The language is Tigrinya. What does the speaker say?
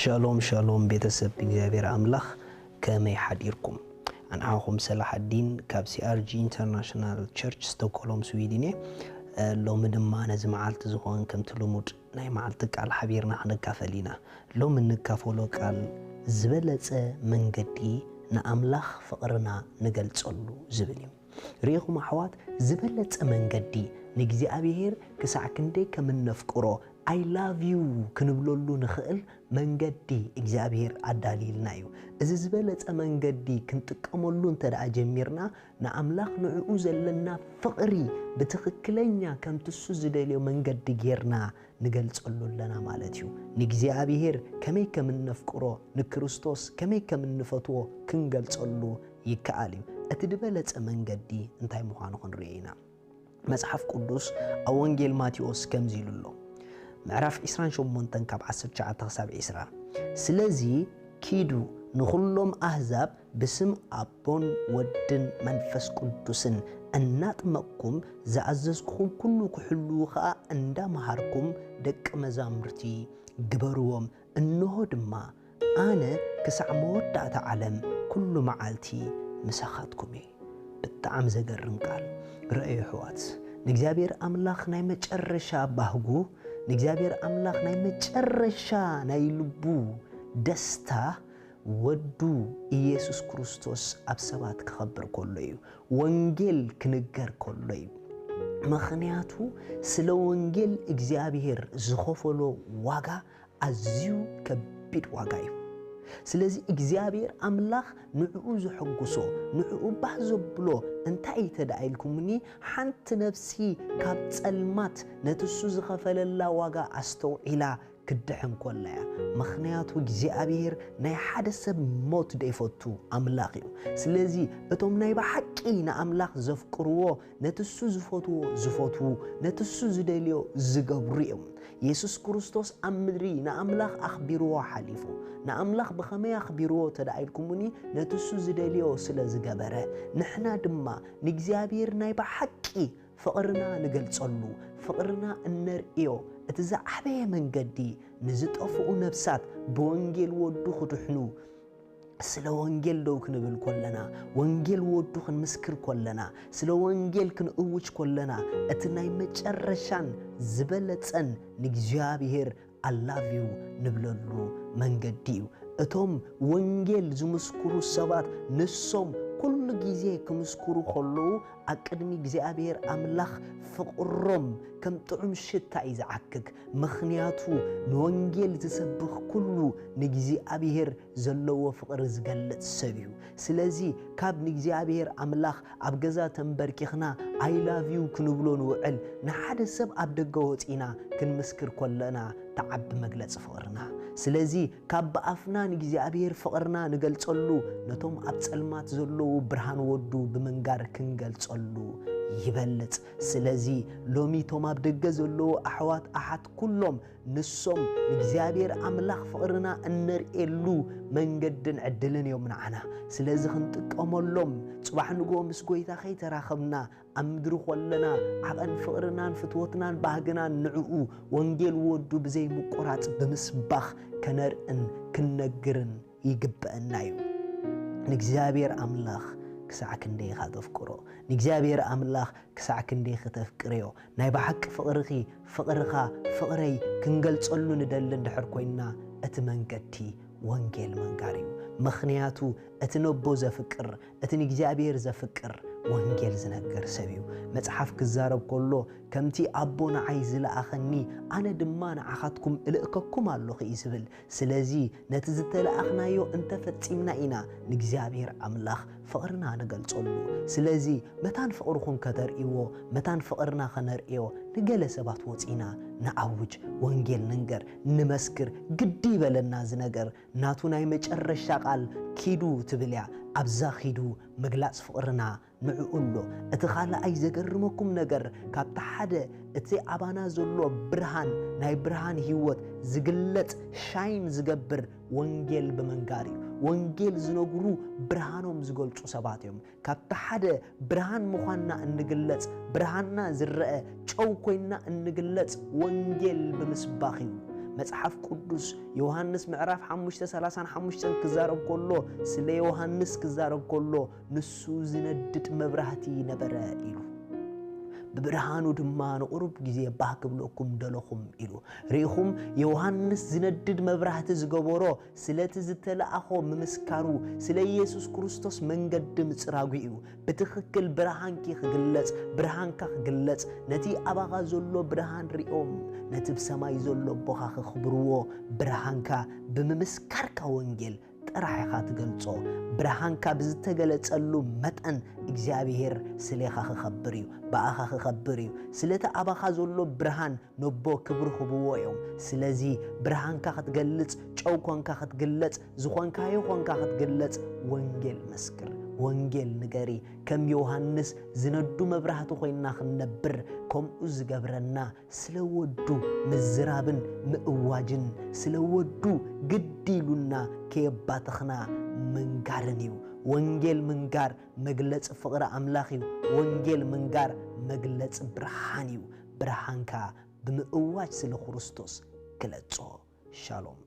شالوم شالوم بيتسب እግዚአብሔር አምላኽ ከመይ ሓዲርኩም አንዓኹም ሰላሕ الدين ካብ CRG International Church Stockholm Sweden ሎሚ ድማ ነዚ መዓልቲ ዝኾን ከም ትልሙድ ናይ መዓልቲ ቃል ሓቢርና ክንካፈሊና ሎሚ ንካፈሎ ቃል ዝበለጸ መንገዲ ንኣምላኽ ፍቕርና ንገልጸሉ ዝብል እዩ ሪኢኹም ኣሕዋት ዝበለጸ መንገዲ ንእግዚአብሔር ክሳዕ ክንደይ ከም ነፍቅሮ I love you ክንብለሉ ንኽእል መንገዲ እግዚአብሔር ኣዳሊልና እዩ እዚ ዝበለጸ መንገዲ ክንጥቀመሉ እንተደኣ ጀሚርና ንኣምላኽ ንዕኡ ዘለና ፍቕሪ ብትኽክለኛ ከም ትሱ ዝደልዮ መንገዲ ጌርና ንገልጸሉ ኣለና ማለት እዩ ንእግዚአብሔር ከመይ ከም ነፍቅሮ ንክርስቶስ ከመይ ከም ንፈትዎ ክንገልጸሉ ይከኣል እዩ እቲ ዝበለጸ መንገዲ እንታይ ምዃኑ ክንርኢና መጽሓፍ ቅዱስ ኣብ ወንጌል ማቴዎስ ከምዚ ኢሉሎ معرف 28 كاب 19 ክሳብ 20 ስለዚ ኪዱ ንኹሎም አህዛብ በስም አቦን ወድን መንፈስ ቅዱስን እናጥመቅኩም ዘአዘዝኩም ኩሉ ኩሕሉ ኸ እንዳማሃርኩም ደቅ መዛምርቲ ግበርዎም እንሆ ድማ አነ ክሳዕ መወዳእታ ዓለም ኩሉ መዓልቲ ምሳኻትኩም ብጣዕሚ ዘገርም ቃል ረአዩ ሕዋት ንእግዚአብሔር አምላኽ ናይ መጨረሻ ባህጉ ንእግዚአብሔር አምላኽ ናይ መጨረሻ ናይ ልቡ ደስታ ወዱ ኢየሱስ ክርስቶስ ኣብ ሰባት ክኸብር ከሎ እዩ ወንጌል ክንገር ከሎ እዩ ምኽንያቱ ስለ ወንጌል እግዚአብሔር ዝኸፈሎ ዋጋ ኣዝዩ ከቢድ ዋጋ እዩ ስለዚ እግዚአብሔር አምላኽ ንዕኡ ዝሕጉሶ ንዕኡ ባህ ዘብሎ እንታይ ተዳኢልኩምኒ ሓንቲ ነፍሲ ካብ ጸልማት ነትሱ ዝኸፈለላ ዋጋ ኣስተውዒላ ክድሕን ኮላያ ምኽንያቱ እግዚአብሔር ናይ ሓደ ሰብ ሞት ደይፈቱ አምላኽ እዩ ስለዚ እቶም ናይ ባሕቂ ንኣምላኽ ዘፍቅርዎ ነትሱ ዝፈትዎ ነትሱ ዝደልዮ ዝገብሩ እዮም ኢየሱስ ክርስቶስ ኣብ ምድሪ ንኣምላኽ ኣኽቢርዎ ሓሊፉ ንኣምላኽ ብኸመይ ኣኽቢርዎ ተዳኢልኩምኒ ነትሱ ዝደልዮ ስለ ዝገበረ ንሕና ድማ ንእግዚአብሔር ናይ ባሕቂ ፍቕርና ንገልጸሉ ፍቕርና እንርእዮ እቲ ዝዓበየ መንገዲ ንዝጠፍኡ ነፍሳት ብወንጌል ወዱ ክድሕኑ ስለ ወንጌል ደው ክንብል ኮለና ወንጌል ወዱ ክንምስክር ኮለና ስለ ወንጌል ክንእውጅ ኮለና እቲ ናይ መጨረሻን ዝበለጸን ንእግዚአብሔር I love you ንብለሉ መንገዲ እዩ እቶም ወንጌል ዝምስክሩ ሰባት ንሶም ኩሉ ጊዜ ክምስክሩ ከለዉ ኣቅድሚ እግዚአብሔር አምላኽ ፍቕሮም ከም ጥዑም ሽታ እዩ ዝዓክክ ምኽንያቱ ንወንጌል ዝሰብኽ ኩሉ ንእግዚአብሔር ዘለዎ ፍቕሪ ዝገልጽ ሰብ እዩ ስለዚ ካብ ንእግዚአብሔር አምላኽ ኣብ ገዛ ተንበርኪኽና I love you ክንብሎ ንውዕል ንሓደ ሰብ ኣብ ደገ ወፂና ክንምስክር ኮለና ተዓቢ መግለጽ ፍቕርና ስለዚ ካብ በኣፍና ንእግዚአብሔር ፍቕርና ንገልጸሉ ነቶም ኣብ ጸልማት ዘለዉ ብርሃን ወዱ ብምንጋር ክንገልጸሉ ይበልጽ ስለዚ ሎሚ ቶም ኣብ ደገ ዘለዉ ኣሕዋት ኣሓት ኩሎም ንሶም ንእግዚአብሔር አምላኽ ፍቕርና እንርእየሉ መንገድን ዕድልን እዮም ንዓና ስለዚ ክንጥቀመሎም ጽባሕ ንጎ ምስ ጎይታ ከይተራኸብና ኣብ ምድሪ ኮለና ዓቐን ፍቕርናን ፍትወትናን ባህግናን ንዕኡ ወንጌል ወዱ ብዘይ ምቁራጽ ብምስባኽ ከነርእን ክነግርን ይግብአና እዩ ንእግዚአብሔር አምላኽ ክሳዕ ክንደይ ኻተፍቅሮ ንእግዚአብሔር አምላኽ ክሳዕ ክንደይ ኽተፍቅርዮ ናይ ባሕቂ ፍቕርኻ ፍቕረይ ክንገልጸሉ ንደሊ እንድሕር ኮይንና እቲ መንገዲ ወንጌል መንጋር እዩ ምኽንያቱ እቲ ነቦ ዘፍቅር እቲ ንእግዚአብሔር ዘፍቅር ወንጌል ዝነገር ሰብ እዩ መጽሓፍ ክዛረብ ከሎ ከምቲ ኣቦ ንዓይ ዝለኣኸኒ ኣነ ድማ ንዓኻትኩም እልእከኩም ኣለኹ እዩ ዝብል ስለዚ ነቲ ዝተለኣኽናዮ እንተፈጺምና ኢና ንእግዚአብሔር አምላኽ ፍቕርና ንገልጸሉ ስለዚ መታን ፍቕርኹም ከተርእይዎ መታን ፍቕርና ከነርእዮ ንገለ ሰባት ወፂና ንኣውጅ ወንጌል ንንገር ንመስክር ግዲ ይበለና ዝነገር ናቱ ናይ መጨረሻ ቃል ኪዱ ትብልያ ኣብዛ ኺዱ ምግላጽ ፍቕርና ንዕኡሎ እቲ ኻልኣይ ዘገርመኩም ነገር ካብቲ ሓደ እቲ ኣባና ዘሎ ብርሃን ናይ ብርሃን ህይወት ዝግለጽ ሻይን ዝገብር ወንጌል ብምንጋር እዩ ወንጌል ዝነግሩ ብርሃኖም ዝገልጹ ሰባት እዮም ካብቲ ሓደ ብርሃን ምዃንና እንግለጽ ብርሃንና ዝረአ ጨው ኮይንና እንግለጽ ወንጌል ብምስባኽ እዩ መጽሐፍ ቅዱስ ዮሐንስ ምዕራፍ 5:35 ክዛረብ ከሎ ስለ ዮሐንስ ክዛረብ ከሎ ንሱ ዝነድድ መብራህቲ ነበረ ኢሉ ብብርሃኑ ድማ ንቁርብ ጊዜ ባክብለኩም ደለኹም ኢሉ ሪኹም ዮሐንስ ዝነድድ መብራህቲ ዝገበሮ ስለቲ ዝተለኣኾ ምምስካሩ ስለ ኢየሱስ ክርስቶስ መንገዲ ምጽራጉ እዩ ብትኽክል ብርሃንኪ ክግለጽ ብርሃንካ ክግለጽ ነቲ ኣባኻ ዘሎ ብርሃን ሪኦም ነቲ ብሰማይ ዘሎ ቦኻ ክኽብርዎ ብርሃንካ ብምምስካርካ ወንጌል ጥራሕኻ ትገልጾ ብርሃንካ ብዝተገለጸሉ መጠን እግዚአብሔር ስለኻ ክኸብር እዩ ባኣኻ ክኸብር እዩ ስለቲ ኣባኻ ዘሎ ብርሃን ነቦ ክብር ክብዎ እዮም ስለዚ ብርሃንካ ክትገልጽ ጨውኮንካ ክትግለጽ ዝኾንካዮ ኮንካ ክትግለጽ ወንጌል መስክር ወንጌል ንገሪ ከም ዮሐንስ ዝነዱ መብራህቲ ኮይና ክንነብር ከምኡ ዝገብረና ስለወዱ ምዝራብን ምእዋጅን ስለወዱ ግዲሉና ከየባትኽና መንጋርን እዩ ወንጌል መንጋር መግለጽ ፍቅሪ አምላኽ እዩ ወንጌል መንጋር መግለጽ ብርሃን እዩ ብርሃንካ ብምእዋጅ ስለ ክርስቶስ ግለጾ ሻሎም